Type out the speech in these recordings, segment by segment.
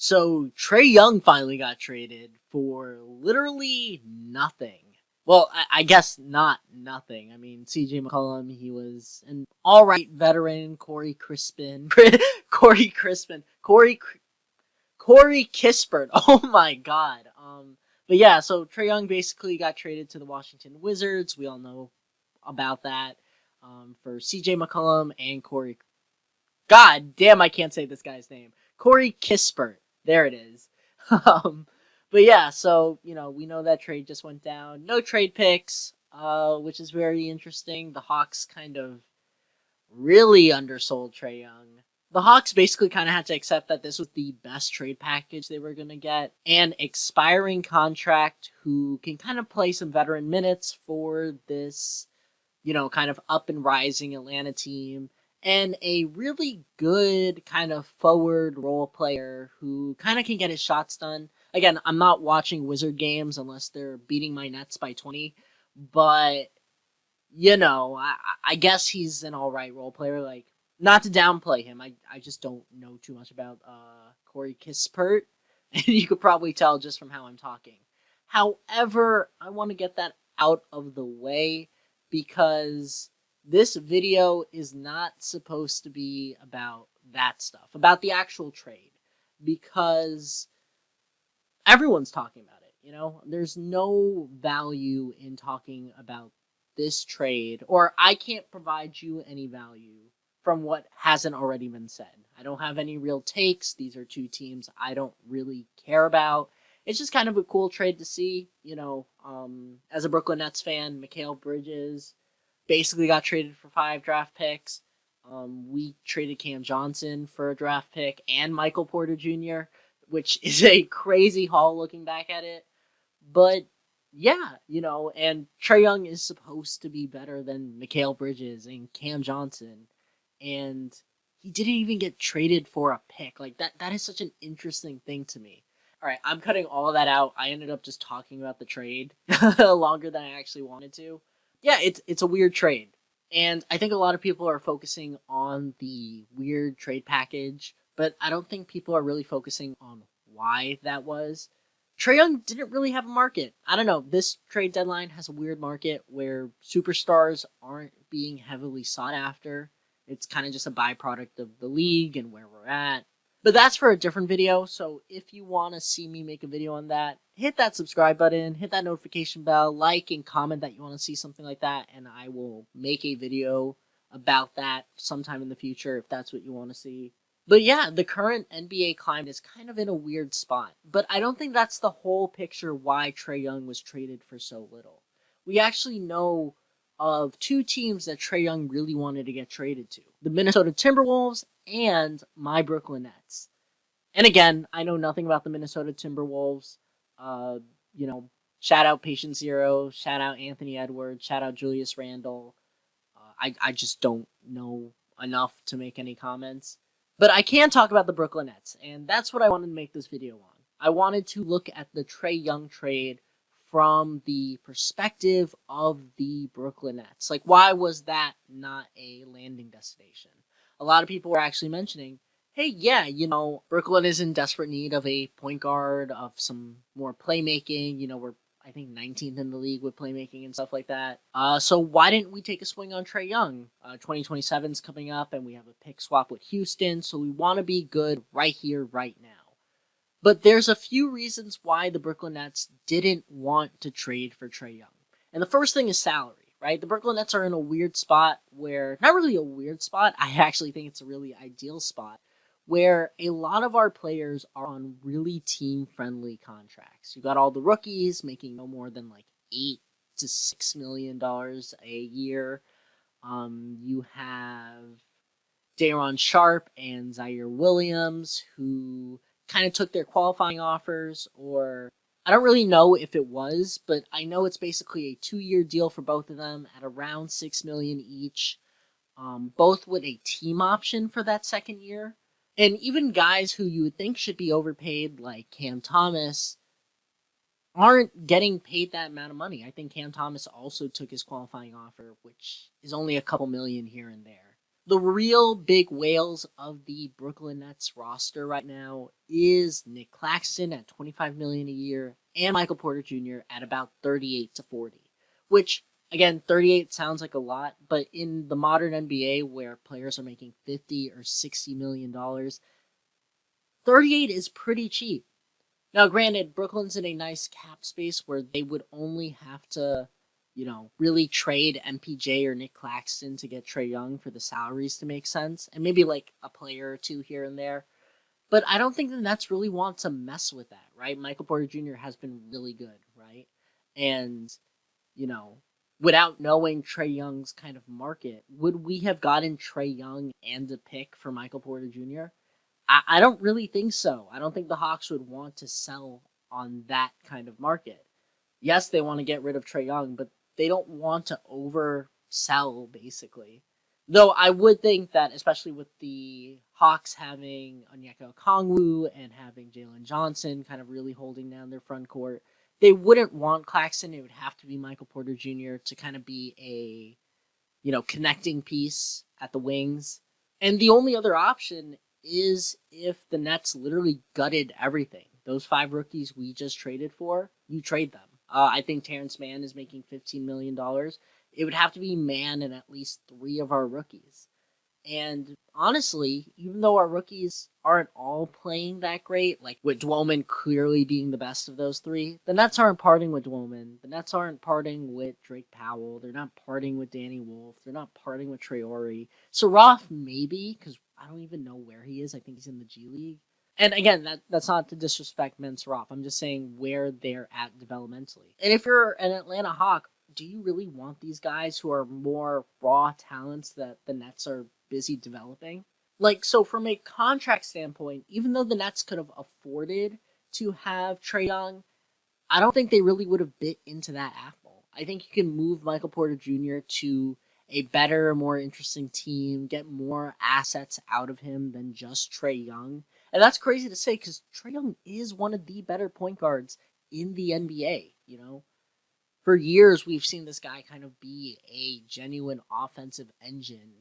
So Trae Young finally got traded for literally nothing. Well, I guess not nothing. I mean, CJ McCollum, he was an all right veteran. Corey Kispert. Oh my God. But yeah, so Trae Young basically got traded to the Washington Wizards. We all know about that. For CJ McCollum and Corey. God damn, I can't say this guy's name. Corey Kispert. There it is. um, but yeah, so we know that trade just went down. No trade picks, which is very interesting. The Hawks kind of really undersold Trae Young. The Hawks basically kind of had to accept that this was the best trade package they were going to get. An expiring contract who can kind of play some veteran minutes for this, kind of up and rising Atlanta team. And a really good kind of forward role player who kind of can get his shots done. Again, I'm not watching Wizard games unless they're beating my Nets by 20. But I guess he's an all right role player. Like, not to downplay him, I just don't know too much about Corey Kispert, and you could probably tell just from how I'm talking. However, I want to get that out of the way because this video is not supposed to be about that stuff, about the actual trade, because everyone's talking about it. There's no value in talking about this trade, or I can't provide you any value from what hasn't already been said. I don't have any real takes. These are two teams I don't really care about. It's just kind of a cool trade to see. As a Brooklyn Nets fan, Mikal Bridges basically got traded for 5 draft picks. We traded Cam Johnson for a draft pick and Michael Porter Jr., which is a crazy haul looking back at it. But yeah, and Trae Young is supposed to be better than Mikal Bridges and Cam Johnson. And he didn't even get traded for a pick. Like, that is such an interesting thing to me. All right, I'm cutting all of that out. I ended up just talking about the trade longer than I actually wanted to. Yeah, it's a weird trade. And I think a lot of people are focusing on the weird trade package, but I don't think people are really focusing on why that was. Trae Young didn't really have a market. I don't know. This trade deadline has a weird market where superstars aren't being heavily sought after. It's kind of just a byproduct of the league and where we're at. But that's for a different video, so if you want to see me make a video on that, hit that subscribe button, hit that notification bell, like and comment that you want to see something like that, and I will make a video about that sometime in the future if that's what you want to see. But yeah, the current NBA climate is kind of in a weird spot, but I don't think that's the whole picture why Trae Young was traded for so little. We actually know of 2 teams that Trae Young really wanted to get traded to. The Minnesota Timberwolves and my Brooklyn Nets. And again, I know nothing about the Minnesota Timberwolves. Uh, Shout out Patient Zero, shout out Anthony Edwards, shout out Julius Randle. I just don't know enough to make any comments. But I can talk about the Brooklyn Nets, and that's what I wanted to make this video on. I wanted to look at the Trae Young trade from the perspective of the Brooklyn Nets. Like, why was that not a landing destination? A lot of people were actually mentioning, hey, yeah, Brooklyn is in desperate need of a point guard, of some more playmaking. We're, I think, 19th in the league with playmaking and stuff like that. So why didn't we take a swing on Trae Young? 2027 is coming up, and we have a pick swap with Houston, so we want to be good right here, right now. But there's a few reasons why the Brooklyn Nets didn't want to trade for Trae Young. And the first thing is salary, right? The Brooklyn Nets are in a weird spot where, not really a weird spot, I actually think it's a really ideal spot, where a lot of our players are on really team-friendly contracts. You got all the rookies making no more than like $8 to $6 million a year. You have Daron Sharp and Zaire Williams, who kind of took their qualifying offers, or I don't really know if it was, but I know it's basically a 2-year deal for both of them at around $6 million each, both with a team option for that second year. And even guys who you would think should be overpaid, like Cam Thomas, aren't getting paid that amount of money. I think Cam Thomas also took his qualifying offer, which is only a couple million here and there. The real big whales of the Brooklyn Nets roster right now is Nick Claxton at $25 million a year and Michael Porter Jr. at about 38 to 40, which again, 38 sounds like a lot, but in the modern NBA where players are making 50 or 60 million dollars, 38 is pretty cheap. Now, granted, Brooklyn's in a nice cap space where they would only have to, really trade MPJ or Nick Claxton to get Trae Young for the salaries to make sense, and maybe like a player or two here and there. But I don't think the Nets really want to mess with that, right? Michael Porter Jr. has been really good, right? And, you know, without knowing Trae Young's kind of market, would we have gotten Trae Young and a pick for Michael Porter Jr.? I don't really think so. I don't think the Hawks would want to sell on that kind of market. Yes, they want to get rid of Trae Young, but they don't want to oversell, basically. Though I would think that, especially with the Hawks having Onyeka Okongwu and having Jalen Johnson kind of really holding down their front court, they wouldn't want Claxton. It would have to be Michael Porter Jr. to kind of be a, connecting piece at the wings. And the only other option is if the Nets literally gutted everything. Those 5 rookies we just traded for, you trade them. I think Terrence Mann is making $15 million. It would have to be Mann and at least 3 of our rookies. And honestly, even though our rookies aren't all playing that great, like with Dwoman clearly being the best of those 3, the Nets aren't parting with Dwoman. The Nets aren't parting with Drake Powell. They're not parting with Danny Wolf. They're not parting with Traore. So Roth maybe, because I don't even know where he is. I think he's in the G League. And again, that's not to disrespect Mence Roth. I'm just saying where they're at developmentally. And if you're an Atlanta Hawk, do you really want these guys who are more raw talents that the Nets are busy developing? Like, so from a contract standpoint, even though the Nets could have afforded to have Trae Young, I don't think they really would have bit into that apple. I think you can move Michael Porter Jr. to a better, more interesting team, get more assets out of him than just Trae Young. And that's crazy to say because Trae Young is one of the better point guards in the NBA, For years, we've seen this guy kind of be a genuine offensive engine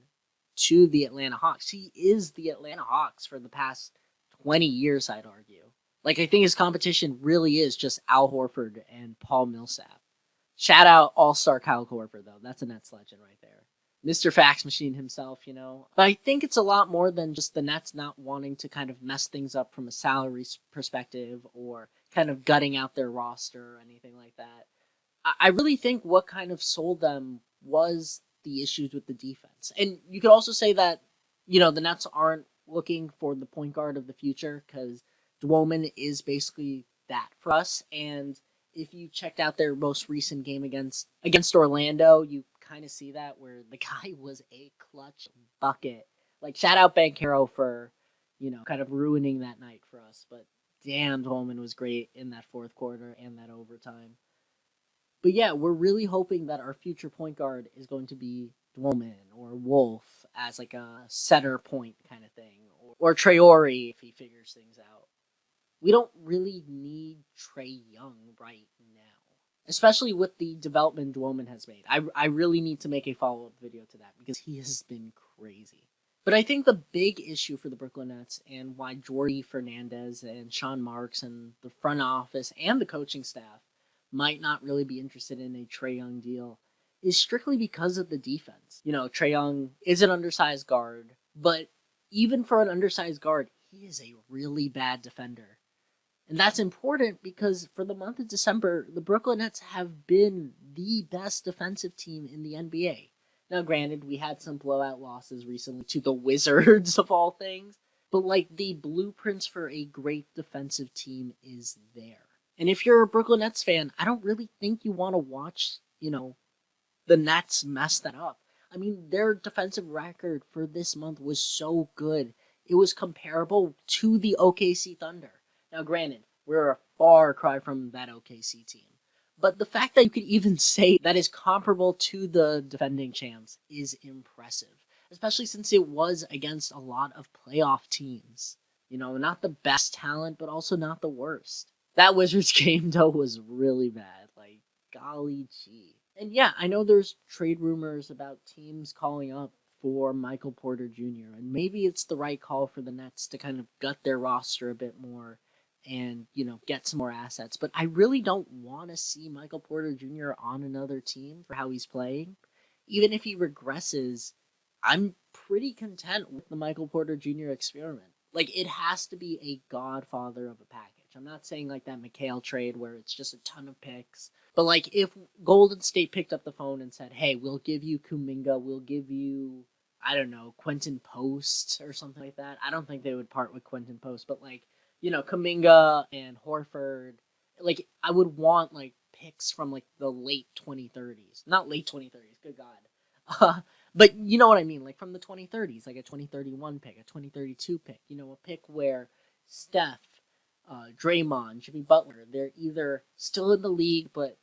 to the Atlanta Hawks. He is the Atlanta Hawks for the past 20 years, I'd argue. Like, I think his competition really is just Al Horford and Paul Millsap. Shout out All-Star Kyle Korver, though. That's a Nets legend right there. Mr. Fax Machine himself, But I think it's a lot more than just the Nets not wanting to kind of mess things up from a salary perspective or kind of gutting out their roster or anything like that. I really think what kind of sold them was the issues with the defense. And you could also say that, the Nets aren't looking for the point guard of the future because Dwoman is basically that for us. And if you checked out their most recent game against Orlando, you kind of see that where the guy was a clutch bucket. Like, shout out Banchero for, kind of ruining that night for us. But damn, Dwoman was great in that fourth quarter and that overtime. But yeah, we're really hoping that our future point guard is going to be Dwoman or Wolf as like a center point kind of thing. Or Traore if he figures things out. We don't really need Trae Young right now. Especially with the development Dwoman has made. I really need to make a follow-up video to that because he has been crazy. But I think the big issue for the Brooklyn Nets and why Jordy Fernandez and Sean Marks and the front office and the coaching staff might not really be interested in a Trae Young deal is strictly because of the defense. Trae Young is an undersized guard, but even for an undersized guard, he is a really bad defender. And that's important because for the month of December, the Brooklyn Nets have been the best defensive team in the NBA. Now, granted, we had some blowout losses recently to the Wizards of all things, but the blueprints for a great defensive team is there. And if you're a Brooklyn Nets fan, I don't really think you want to watch, the Nets mess that up. I mean, their defensive record for this month was so good. It was comparable to the OKC Thunder. Now, granted, we're a far cry from that OKC team. But the fact that you could even say that is comparable to the defending champs is impressive. Especially since it was against a lot of playoff teams. Not the best talent, but also not the worst. That Wizards game, though, was really bad. Golly gee. And yeah, I know there's trade rumors about teams calling up for Michael Porter Jr. And maybe it's the right call for the Nets to kind of gut their roster a bit more and, get some more assets. But I really don't want to see Michael Porter Jr. on another team for how he's playing. Even if he regresses, I'm pretty content with the Michael Porter Jr. experiment. Like, it has to be a godfather of a package. I'm not saying like that McHale trade where it's just a ton of picks. But like if Golden State picked up the phone and said, hey, we'll give you Kuminga, we'll give you, I don't know, Quentin Post or something like that. I don't think they would part with Quentin Post, but like, Kuminga and Horford, like I would want like picks from like the late 2030s. Not late 2030s, good God. But you know what I mean, like from the 2030s, like a 2031 pick, a 2032 pick, a pick where Steph, Draymond, Jimmy Butler, they're either still in the league, but,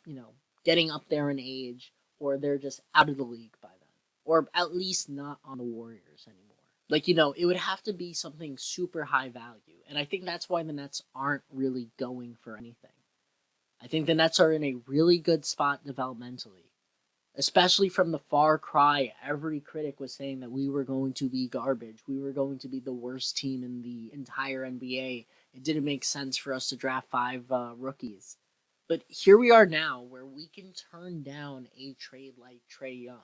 getting up there in age, or they're just out of the league by then. Or at least not on the Warriors anymore. Like, it would have to be something super high value. And I think that's why the Nets aren't really going for anything. I think the Nets are in a really good spot developmentally. Especially from the far cry, every critic was saying that we were going to be garbage. We were going to be the worst team in the entire NBA. It didn't make sense for us to draft 5 rookies. But here we are now where we can turn down a trade like Trae Young.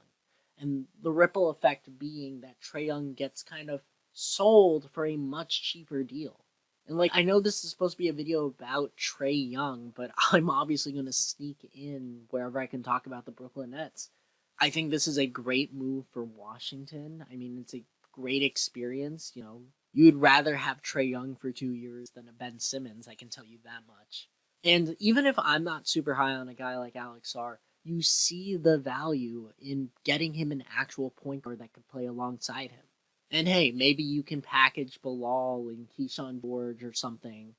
And the ripple effect being that Trae Young gets kind of sold for a much cheaper deal. And like, I know this is supposed to be a video about Trae Young, but I'm obviously going to sneak in wherever I can talk about the Brooklyn Nets. I think this is a great move for Washington. I mean, it's a great experience. You'd rather have Trae Young for 2 years than a Ben Simmons, I can tell you that much. And even if I'm not super high on a guy like Alex Sarr, you see the value in getting him an actual point guard that could play alongside him. And hey, maybe you can package Bilal and Keyshawn George or something,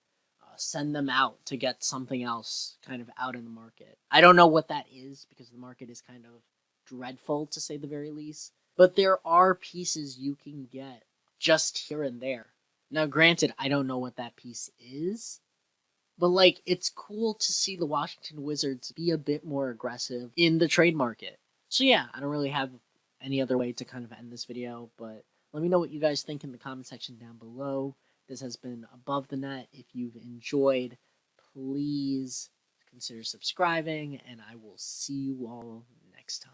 send them out to get something else kind of out in the market. I don't know what that is because the market is kind of dreadful to say the very least. But there are pieces you can get just here and there. Now, granted, I don't know what that piece is. But like, it's cool to see the Washington Wizards be a bit more aggressive in the trade market. So yeah, I don't really have any other way to kind of end this video, but let me know what you guys think in the comment section down below. This has been Above the Net. If you've enjoyed, please consider subscribing, and I will see you all next time.